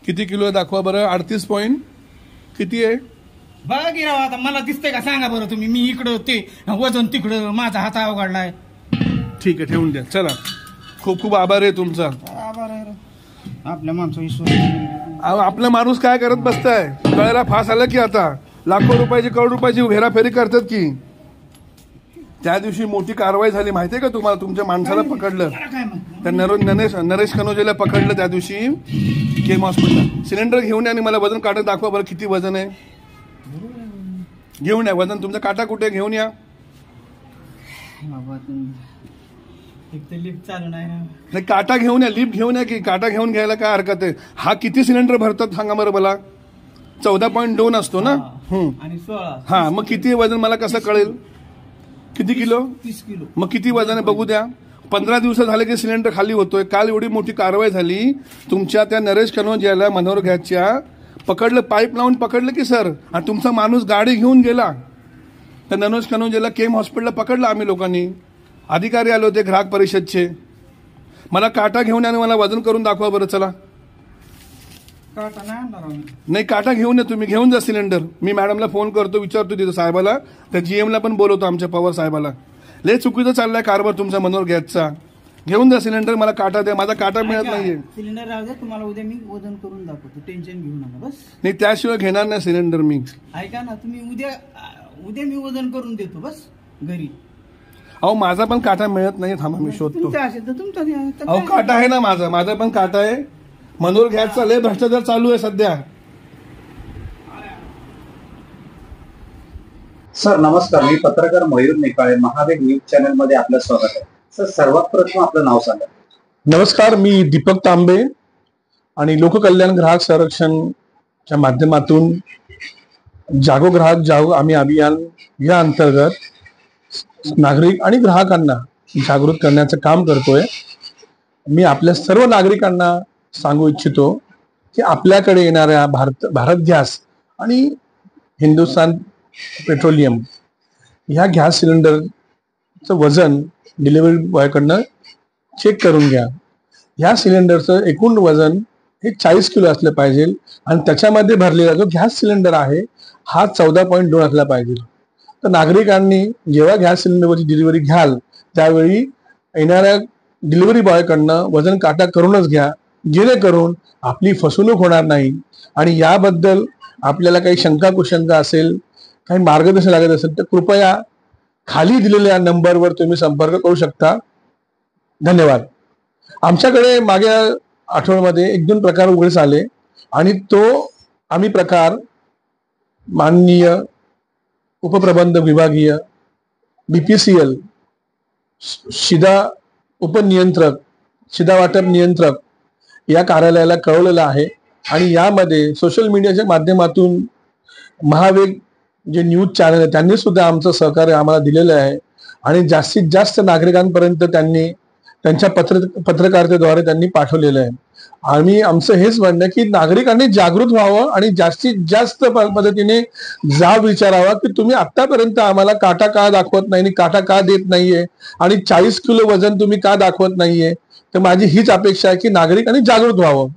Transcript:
किती किलो आहे दाखवा बरं. 38 पॉइंट किती आहे बघा की राव, आता मला दिसतंय का सांगा बरं तुम्ही. मी इकडं ते वजन तिकडं, माझा हात अवघडलाय. ठीक आहे ठेवून द्या. चला खूप खूप आभार आहे तुमचा. आभार आहे आपल्या माणसं विश्वास. आपला माणूस काय करत बसताय. कळायला फास आलं की आता लाखो रुपयाची करोड रुपयाची हेराफेरी करतात की. त्या दिवशी मोठी कारवाई झाली माहितीये का तुम्हाला. तुमच्या माणसाला पकडलं, त्या नरेश कनोजेला पकडलं त्या दिवशी केम हॉस्पिटल. सिलेंडर घेऊन या आणि मला वजन काढत दाखवा बरं किती वजन आहे. घेऊन या वजन. तुमचा काटा कुठे घेऊन या. एक तर लिफ्ट चालू नाही. काटा घेऊन या. लिफ्ट घेऊन या की काटा घेऊन घ्यायला काय हरकत आहे. हा किती सिलेंडर भरतात सांगा बरं मला. 14.2 असतो ना. आणि 16. हा मग किती वजन मला कसं कळेल. किती किलो. 30 किलो. मग किती वजन आहे बघू द्या. 15 दिवस झाले की सिलेंडर खाली होतोय. काल एवढी मोठी कारवाई झाली. तुमच्या त्या नरेश कनोजियाला मनोहर गॅसच्या पकडलं, पाईप लावून पकडलं की सर. आणि तुमचा माणूस गाडी घेऊन गेला. त्या नरेश कनोजियाला केम हॉस्पिटलला पकडलं आम्ही लोकांनी. अधिकारी आले होते ग्राहक परिषदचे. मला काटा घेऊन आणि मला वजन करून दाखवा बरं. चला नाही काटा घेऊन या तुम्ही. घेऊन जा सिलेंडर. मी मॅडमला फोन करतो, विचारतो तिथं साहेबाला. त्या जीएमला पण बोलवतो आमच्या पवार साहेबाला. लय चुकीचं चाललाय कारभार तुमचा मनोहर गॅसचा. घेऊन जा सिलेंडर. मला काटा द्या. माझा काटा मिळत नाहीये. सिलेंडर राहू द्या, तुम्हाला उद्या मी वजन करून दाखवतो. टेन्शन घेऊ नका बस. नाही त्याशिवाय घेणार नाही सिलेंडर मी. ऐका ना तुम्ही, उद्या मी वजन करून देतो बस घरी. अहो माझा पण काटा मिळत नाही. थांबा मी शोधतो. तुमचा अहो काटा आहे ना माझा पण काटा आहे. मनोहर गॅसचा लय भ्रष्टाचार चालू आहे सध्या. सर नमस्कार. मी पत्रकार मयूर नेकाळे, महावेग न्यूज चॅनल मध्ये आपलं स्वागत आहे. सर सर्वात प्रथम आपलं नाव सांगा. नमस्कार, मी दीपक तांबे आणि लोककल्याण ग्राहक संरक्षणच्या माध्यमातून जागो ग्राहक जागो आम्ही अभियान या अंतर्गत नागरिक आणि ग्राहकांना जागृत करण्याचं काम करतोय. मी आपल्या सर्व नागरिकांना सांगू इच्छितो की आपल्याकडे येणाऱ्या भारत गॅस आणि हिंदुस्थान पेट्रोलियम ह्या गॅस सिलेंडरचं वजन डिलिव्हरी बॉयकडनं चेक करून घ्या. ह्या सिलेंडरचं एकूण वजन हे 40 किलो असलं पाहिजे आणि त्याच्यामध्ये भरलेला जो गॅस सिलेंडर आहे हा 14.2 असला पाहिजे. तर नागरिकांनी जेव्हा गॅस सिलेंडरवरची डिलिव्हरी घ्याल त्यावेळी येणाऱ्या डिलिव्हरी बॉयकडनं वजन काटा करूनच घ्या, जेणेकरून आपली फसवणूक होणार नाही. आणि याबद्दल आपल्याला काही शंका कुशंका असेल, काही मार्गदर्शन लागत असेल तर कृपया खाली दिलेल्या नंबरवर तुम्ही संपर्क करू शकता. धन्यवाद. आमच्याकडे मागच्या आठवड्यामध्ये 1-2 प्रकार उघडीस आले आणि तो आम्ही प्रकार माननीय उपप्रबंध विभागीय BPCL शिदा उपनियंत्रक शिदा वाटप नियंत्रक या कार्यालयाला कळवलेलं आहे. आणि यामध्ये सोशल मीडियाच्या माध्यमातून महावेग जे न्यूज चॅनल आहे त्यांनी सुद्धा आमचं सहकार्य आम्हाला दिलेलं आहे. आणि जास्तीत जास्त नागरिकांपर्यंत त्यांनी त्यांच्या पत्रकारितेद्वारे त्यांनी पाठवलेलं आहे. आणि आमचं हेच म्हणणं की नागरिकांनी जागृत व्हावं आणि जास्तीत जास्त पद्धतीने जाब विचारावा की तुम्ही आतापर्यंत आम्हाला काटा का दाखवत नाही आणि काटा का देत नाहीये आणि 40 किलो वजन तुम्ही का दाखवत नाहीये. तर माझी हीच अपेक्षा आहे की नागरिकांनी जागृत व्हावं.